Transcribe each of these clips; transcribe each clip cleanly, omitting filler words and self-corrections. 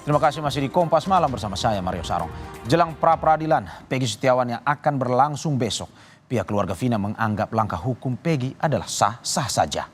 Terima kasih masih di Kompas Malam bersama saya Mario Sarong. Jelang pra-peradilan Peggy Setiawan yang akan berlangsung besok, pihak keluarga Vina menganggap langkah hukum Peggy adalah sah-sah saja.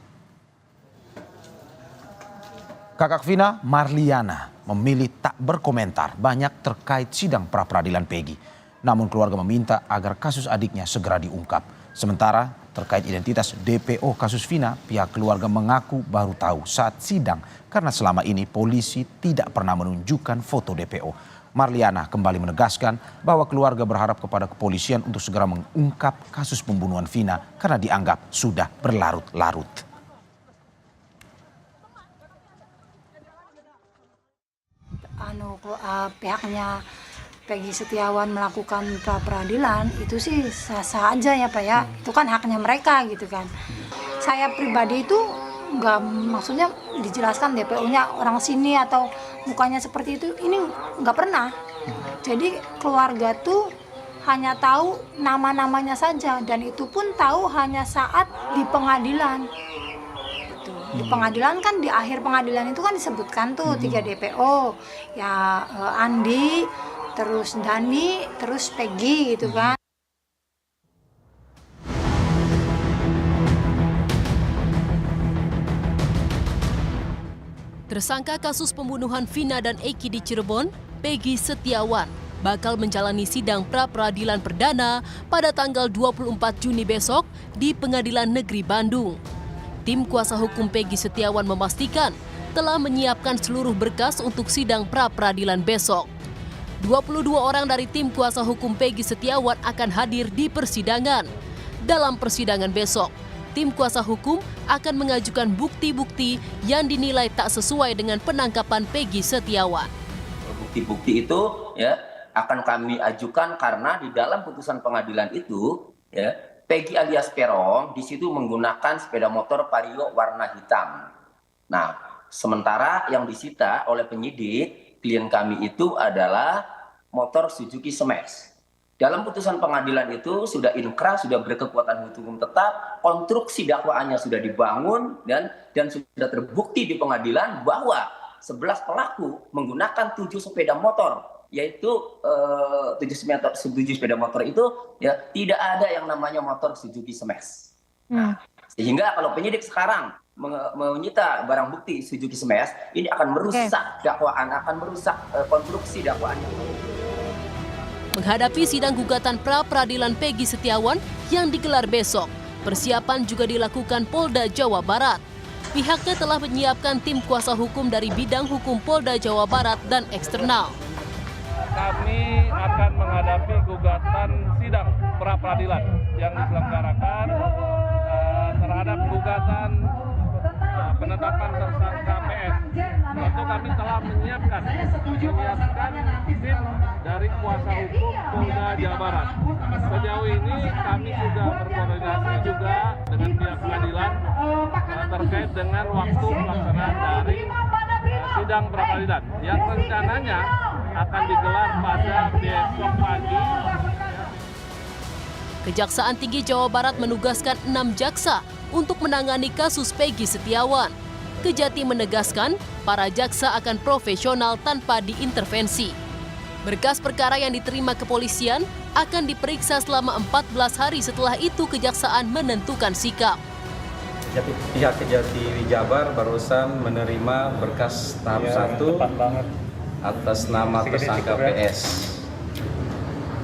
Kakak Vina, Marliana, memilih tak berkomentar banyak terkait sidang pra-peradilan Peggy. Namun keluarga meminta agar kasus adiknya segera diungkap. Sementara terkait identitas DPO kasus Vina, pihak keluarga mengaku baru tahu saat sidang karena selama ini polisi tidak pernah menunjukkan foto DPO. Marliana kembali menegaskan bahwa keluarga berharap kepada kepolisian untuk segera mengungkap kasus pembunuhan Vina karena dianggap sudah berlarut-larut. Pihaknya Peggy Setiawan melakukan pra-peradilan itu sih sah-sah aja ya Pak ya, itu kan haknya mereka gitu kan. Saya pribadi itu nggak, maksudnya dijelaskan DPO-nya orang sini atau mukanya seperti itu, ini nggak pernah. Jadi keluarga tuh hanya tahu nama-namanya saja, dan itu pun tahu hanya saat di pengadilan. Di pengadilan kan, di akhir pengadilan itu kan disebutkan tuh 3 DPO ya, Andi, terus Dani, terus Peggy gitu kan. Tersangka kasus pembunuhan Vina dan Eki di Cirebon, Peggy Setiawan, bakal menjalani sidang pra-peradilan perdana pada tanggal 24 Juni besok di Pengadilan Negeri Bandung. Tim kuasa hukum Peggy Setiawan memastikan telah menyiapkan seluruh berkas untuk sidang pra-peradilan besok. 22 orang dari tim kuasa hukum Peggy Setiawan akan hadir di persidangan. Dalam persidangan besok, tim kuasa hukum akan mengajukan bukti-bukti yang dinilai tak sesuai dengan penangkapan Peggy Setiawan. Bukti-bukti itu ya akan kami ajukan karena di dalam putusan pengadilan itu ya, Peggy alias Peron di situ menggunakan sepeda motor Vario warna hitam. Nah, sementara yang disita oleh penyidik klien kami itu adalah motor Suzuki Smax. Dalam putusan pengadilan itu sudah inkrah, sudah berkekuatan hukum tetap, konstruksi dakwaannya sudah dibangun dan sudah terbukti di pengadilan bahwa 11 pelaku menggunakan 7 sepeda motor, yaitu 7 sepeda motor itu ya tidak ada yang namanya motor Suzuki Smax. Nah, sehingga kalau penyidik sekarang menyita barang bukti Suzuki Smax, ini akan merusak dakwaan, akan merusak konstruksi dakwaannya. Menghadapi sidang gugatan pra-peradilan Peggy Setiawan yang digelar besok, persiapan juga dilakukan Polda Jawa Barat. Pihaknya telah menyiapkan tim kuasa hukum dari bidang hukum Polda Jawa Barat dan eksternal. Kami akan menghadapi gugatan sidang pra-peradilan yang diselenggarakan terhadap gugatan penetapan tersangka PS. Tentu kami telah menyiapkan tim dari kuasa hukum Polda Jawa Barat. Sejauh ini kami sudah berkoordinasi juga dengan pihak pengadilan terkait dengan waktu pelaksanaan dari sidang pra-peradilan yang rencananya akan digelar pada besok pagi. Kejaksaan Tinggi Jawa Barat menugaskan 6 jaksa untuk menangani kasus Peggy Setiawan. Kejati menegaskan para jaksa akan profesional tanpa diintervensi. Berkas perkara yang diterima kepolisian akan diperiksa selama 14 hari, setelah itu kejaksaan menentukan sikap. Pihak Kejati Jabar barusan menerima berkas tahap 1 atas nama tersangka PS.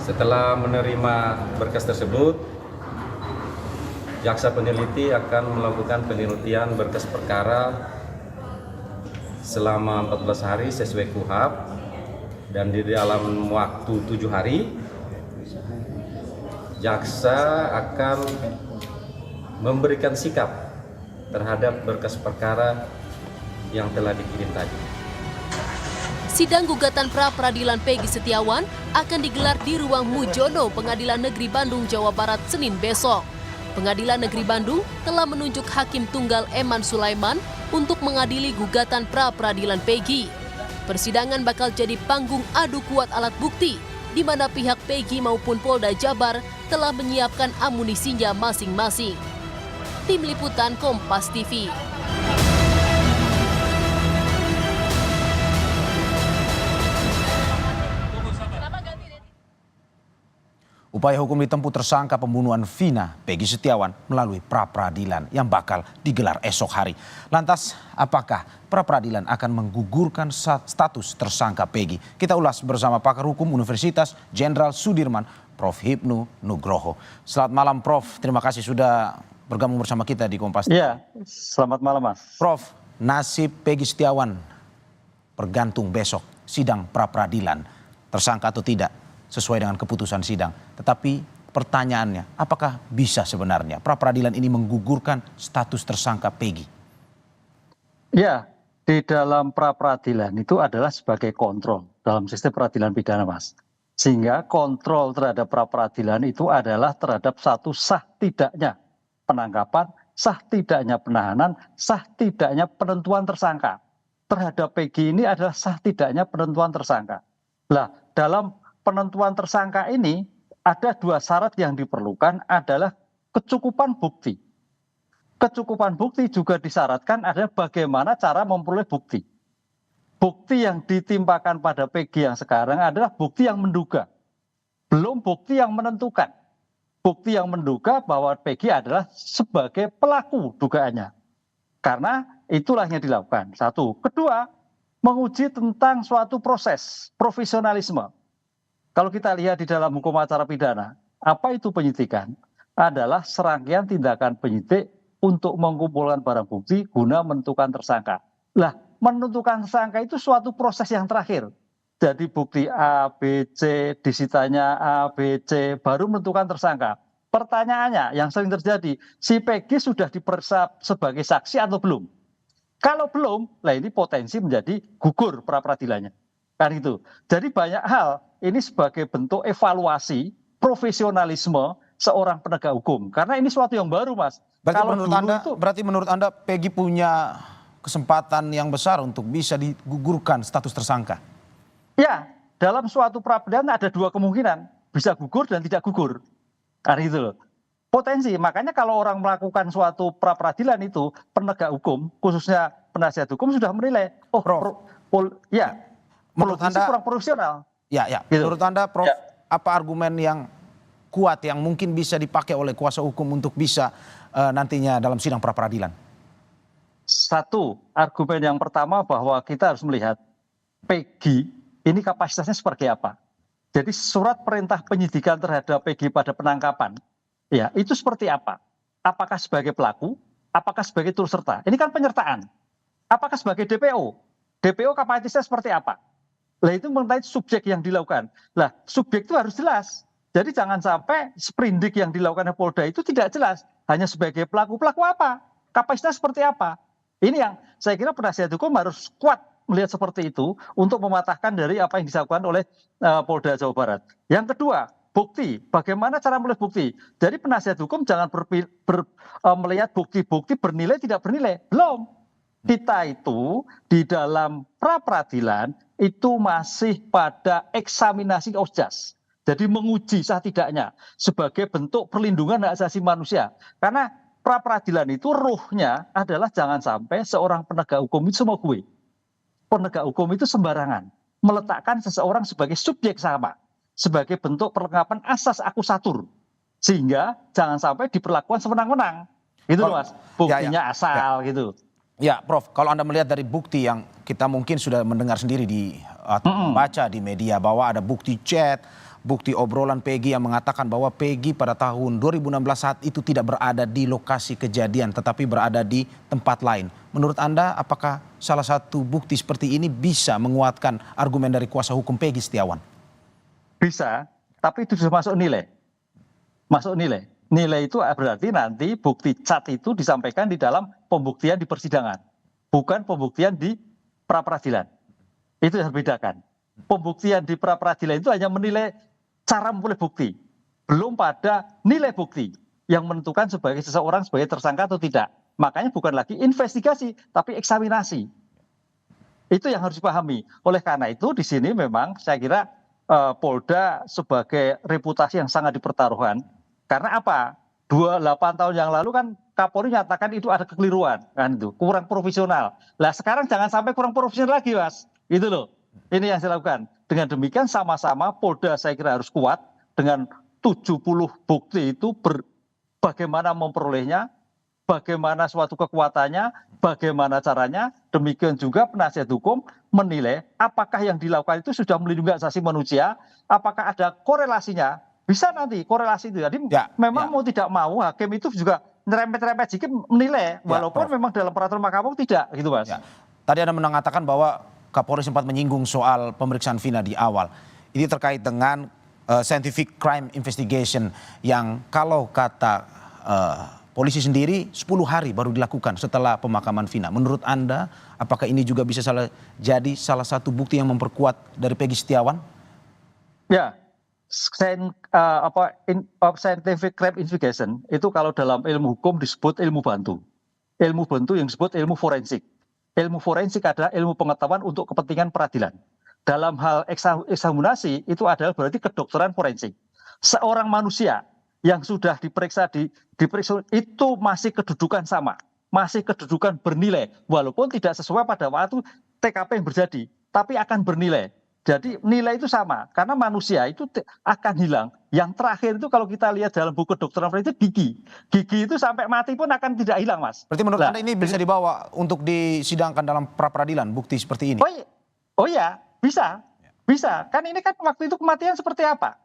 Setelah menerima berkas tersebut, jaksa peneliti akan melakukan penelitian berkas perkara selama 14 hari sesuai KUHP, dan di dalam waktu 7 hari jaksa akan memberikan sikap terhadap berkas perkara yang telah dikirim tadi. Sidang gugatan pra-peradilan Peggy Setiawan akan digelar di Ruang Mujono, Pengadilan Negeri Bandung, Jawa Barat, Senin besok. Pengadilan Negeri Bandung telah menunjuk Hakim Tunggal Eman Sulaiman untuk mengadili gugatan pra-peradilan Peggy. Persidangan bakal jadi panggung adu kuat alat bukti, di mana pihak Peggy maupun Polda Jabar telah menyiapkan amunisinya masing-masing. Tim Liputan Kompas TV. Upaya hukum ditempuh tersangka pembunuhan Vina Peggy Setiawan melalui pra-peradilan yang bakal digelar esok hari. Lantas, apakah pra-peradilan akan menggugurkan status tersangka Peggy? Kita ulas bersama pakar hukum Universitas Jenderal Sudirman, Prof. Hipnu Nugroho. Selamat malam, Prof. Terima kasih sudah bergabung bersama kita di Kompas. Iya, selamat malam, Mas. Prof, nasib Peggy Setiawan bergantung besok sidang pra-peradilan, tersangka atau tidak, sesuai dengan keputusan sidang. Tetapi pertanyaannya, apakah bisa sebenarnya pra-peradilan ini menggugurkan status tersangka Peggy? Ya, di dalam pra-peradilan itu adalah sebagai kontrol dalam sistem peradilan pidana, Mas. Sehingga kontrol terhadap pra-peradilan itu adalah terhadap satu sah tidaknya penangkapan, sah tidaknya penahanan, sah tidaknya penentuan tersangka. Terhadap Peggy ini adalah sah tidaknya penentuan tersangka. Nah, dalam penentuan tersangka ini ada dua syarat yang diperlukan adalah kecukupan bukti. Kecukupan bukti juga disyaratkan adalah bagaimana cara memperoleh bukti. Bukti yang ditimpakan pada Peggy yang sekarang adalah bukti yang menduga. Belum bukti yang menentukan. Bukti yang menduga bahwa Peggy adalah sebagai pelaku dugaannya. Karena itulah yang dilakukan. Satu. Kedua, menguji tentang suatu proses profesionalisme. Kalau kita lihat di dalam hukum acara pidana, apa itu penyidikan? Adalah serangkaian tindakan penyidik untuk mengumpulkan barang bukti guna menentukan tersangka. Lah, menentukan tersangka itu suatu proses yang terakhir. Jadi bukti A, B, C, disitanya A, B, C, baru menentukan tersangka. Pertanyaannya yang sering terjadi, si Peggy sudah diperiksa sebagai saksi atau belum? Kalau belum, lah ini potensi menjadi gugur pra-peradilannya. Kan itu. Jadi banyak hal ini sebagai bentuk evaluasi profesionalisme seorang penegak hukum. Karena ini suatu yang baru, Mas. Berarti menurut Anda Peggy punya kesempatan yang besar untuk bisa digugurkan status tersangka? Ya, dalam suatu pra-peradilan ada dua kemungkinan, bisa gugur dan tidak gugur. Karena itu loh. Potensi, makanya kalau orang melakukan suatu pra-peradilan itu, penegak hukum, khususnya penasihat hukum sudah menilai, menurut Anda kurang profesional. Ya. Gitu. Menurut Anda, Prof, apa argumen yang kuat yang mungkin bisa dipakai oleh kuasa hukum untuk bisa nantinya dalam sidang pra-peradilan? Satu, argumen yang pertama bahwa kita harus melihat Peggy ini kapasitasnya seperti apa. Jadi surat perintah penyidikan terhadap Peggy pada penangkapan, ya itu seperti apa? Apakah sebagai pelaku? Apakah sebagai turut serta? Ini kan penyertaan. Apakah sebagai DPO? DPO kapasitasnya seperti apa? Lah itu mengenai subjek yang dilakukan. Lah subjek itu harus jelas. Jadi jangan sampai sprindik yang dilakukan oleh Polda itu tidak jelas. Hanya sebagai pelaku. Pelaku apa? Kapasitas seperti apa? Ini yang saya kira penasihat hukum harus kuat melihat seperti itu untuk mematahkan dari apa yang dilakukan oleh Polda Jawa Barat. Yang kedua, bukti. Bagaimana cara melihat bukti? Jadi penasihat hukum jangan melihat bukti-bukti bernilai tidak bernilai. Belum. Kita itu di dalam pra-peradilan itu masih pada eksaminasi osjas. Jadi menguji sah tidaknya sebagai bentuk perlindungan hak asasi manusia. Karena pra-peradilan itu ruhnya adalah jangan sampai seorang penegak hukum itu semua gue. Penegak hukum itu sembarangan. Meletakkan seseorang sebagai subjek sama. Sebagai bentuk perlengkapan asas akusatur. Sehingga jangan sampai diperlakukan semenang-menang. Gitu loh, Mas. Buktinya asal gitu. Ya, Prof, kalau Anda melihat dari bukti yang kita mungkin sudah mendengar sendiri atau membaca di media bahwa ada bukti chat, bukti obrolan Peggy yang mengatakan bahwa Peggy pada tahun 2016 saat itu tidak berada di lokasi kejadian tetapi berada di tempat lain. Menurut Anda apakah salah satu bukti seperti ini bisa menguatkan argumen dari kuasa hukum Peggy Setiawan? Bisa, tapi itu sudah masuk nilai. Masuk nilai. Nilai itu berarti nanti bukti chat itu disampaikan di dalam pembuktian di persidangan. Bukan pembuktian di pra-peradilan. Itu yang bedakan. Pembuktian di pra-peradilan itu hanya menilai cara memperoleh bukti. Belum pada nilai bukti yang menentukan sebagai seseorang sebagai tersangka atau tidak. Makanya bukan lagi investigasi, tapi eksaminasi. Itu yang harus dipahami. Oleh karena itu di sini memang saya kira Polda sebagai reputasi yang sangat dipertaruhkan. Karena apa? 28 tahun yang lalu kan Kapolri nyatakan itu ada kekeliruan, kan itu kurang profesional. Lah sekarang jangan sampai kurang profesional lagi, Mas. Gitu loh. Ini yang saya lakukan. Dengan demikian sama-sama Polda saya kira harus kuat dengan 70 bukti itu bagaimana memperolehnya, bagaimana suatu kekuatannya, bagaimana caranya. Demikian juga penasihat hukum menilai apakah yang dilakukan itu sudah melindungi hak asasi manusia, apakah ada korelasinya. Bisa nanti korelasi itu. Jadi memang mau tidak mau hakim itu juga nyerempet-nyerempet sedikit menilai, walaupun memang dalam peraturan Mahkamah tidak gitu Mas. Ya. Tadi Anda mengatakan bahwa Kapolri sempat menyinggung soal pemeriksaan Vina di awal. Ini terkait dengan scientific crime investigation yang kalau kata polisi sendiri 10 hari baru dilakukan setelah pemakaman Vina. Menurut Anda, apakah ini juga bisa jadi salah satu bukti yang memperkuat dari Peggy Setiawan? Ya, scientific crime investigation itu kalau dalam ilmu hukum disebut ilmu bantu. Ilmu bantu yang disebut ilmu forensik. Ilmu forensik adalah ilmu pengetahuan untuk kepentingan peradilan. Dalam hal eksaminasi itu adalah berarti kedokteran forensik. Seorang manusia yang sudah diperiksa itu masih kedudukan sama, masih kedudukan bernilai, walaupun tidak sesuai pada waktu TKP yang terjadi, tapi akan bernilai. Jadi nilai itu sama, karena manusia itu akan hilang. Yang terakhir itu kalau kita lihat dalam buku kedokteran forensik gigi. Gigi itu sampai mati pun akan tidak hilang, Mas. Berarti menurut Anda ini bisa dibawa untuk disidangkan dalam pra-peradilan, bukti seperti ini? Oh iya, bisa. Kan ini kan waktu itu kematian seperti apa?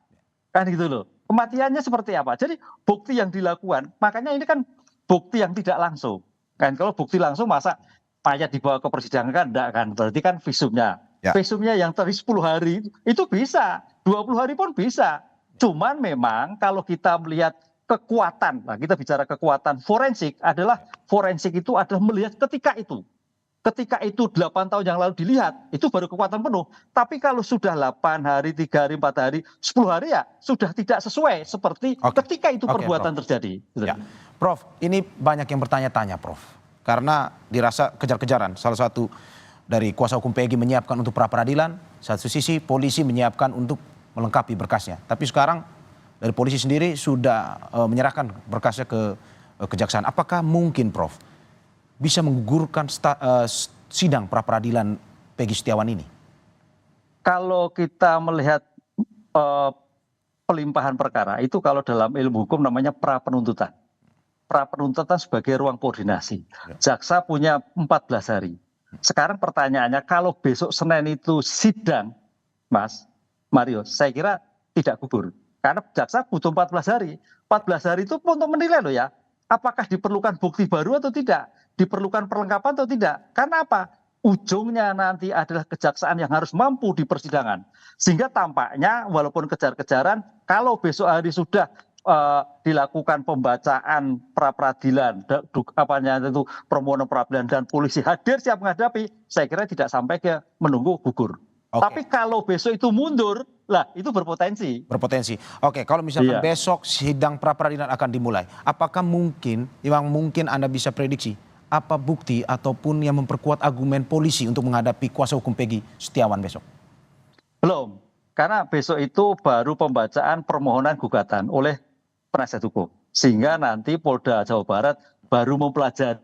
Kan gitu loh. Kematiannya seperti apa? Jadi bukti yang dilakukan, makanya ini kan bukti yang tidak langsung. Kan kalau bukti langsung masa mayat dibawa ke persidangan kan enggak kan? Berarti kan visumnya. Visumnya yang tadi 10 hari itu bisa, 20 hari pun bisa. Cuman memang kalau kita melihat kekuatan, nah kita bicara kekuatan forensik adalah forensik itu adalah melihat ketika itu. Ketika itu 8 tahun yang lalu dilihat, itu baru kekuatan penuh. Tapi kalau sudah 8 hari, 3 hari, 4 hari, 10 hari ya sudah tidak sesuai seperti ketika itu perbuatan terjadi. Ya. Prof, ini banyak yang bertanya-tanya Prof. Karena dirasa kejar-kejaran. Salah satu dari kuasa hukum Peggy menyiapkan untuk pra-peradilan, satu sisi polisi menyiapkan untuk melengkapi berkasnya. Tapi sekarang dari polisi sendiri sudah menyerahkan berkasnya ke kejaksaan. Apakah mungkin Prof bisa menggugurkan sidang pra-peradilan Peggy Setiawan ini? Kalau kita melihat pelimpahan perkara itu kalau dalam ilmu hukum namanya pra-penuntutan. Pra-penuntutan sebagai ruang koordinasi. Jaksa punya 14 hari. Sekarang pertanyaannya kalau besok Senin itu sidang, Mas Mario, saya kira tidak gugur. Karena jaksa butuh 14 hari. 14 hari itu untuk menilai loh ya. Apakah diperlukan bukti baru atau tidak? Diperlukan perlengkapan atau tidak? Karena apa? Ujungnya nanti adalah kejaksaan yang harus mampu di persidangan. Sehingga tampaknya walaupun kejar-kejaran, kalau besok hari sudah dilakukan pembacaan pra-peradilan, itu permohonan pra-peradilan dan polisi hadir siap menghadapi, saya kira tidak sampai ke menunggu gugur. Tapi kalau besok itu mundur, lah itu berpotensi. Oke, kalau misalkan besok sidang pra-peradilan akan dimulai, apakah mungkin Anda bisa prediksi apa bukti ataupun yang memperkuat argumen polisi untuk menghadapi kuasa hukum Peggy Setiawan besok? Belum, karena besok itu baru pembacaan permohonan gugatan oleh penasihat hukum. Sehingga nanti Polda Jawa Barat baru mempelajari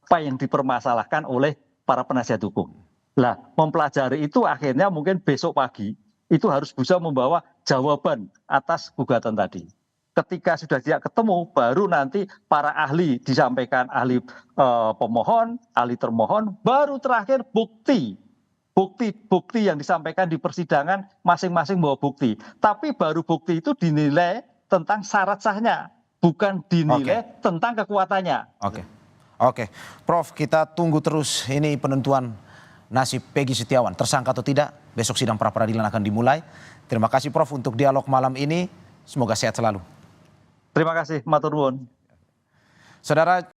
apa yang dipermasalahkan oleh para penasihat hukum. Nah, mempelajari itu akhirnya mungkin besok pagi itu harus bisa membawa jawaban atas gugatan tadi. Ketika sudah tidak ketemu, baru nanti para ahli disampaikan, ahli pemohon, ahli termohon, baru terakhir bukti yang disampaikan di persidangan masing-masing bawa bukti. Tapi baru bukti itu dinilai tentang syarat sahnya, bukan dinilai tentang kekuatannya. Oke. Prof, kita tunggu terus ini penentuan nasib Peggy Setiawan, tersangka atau tidak. Besok sidang pra-peradilan akan dimulai. Terima kasih Prof untuk dialog malam ini. Semoga sehat selalu. Terima kasih, matur nuwun. Saudara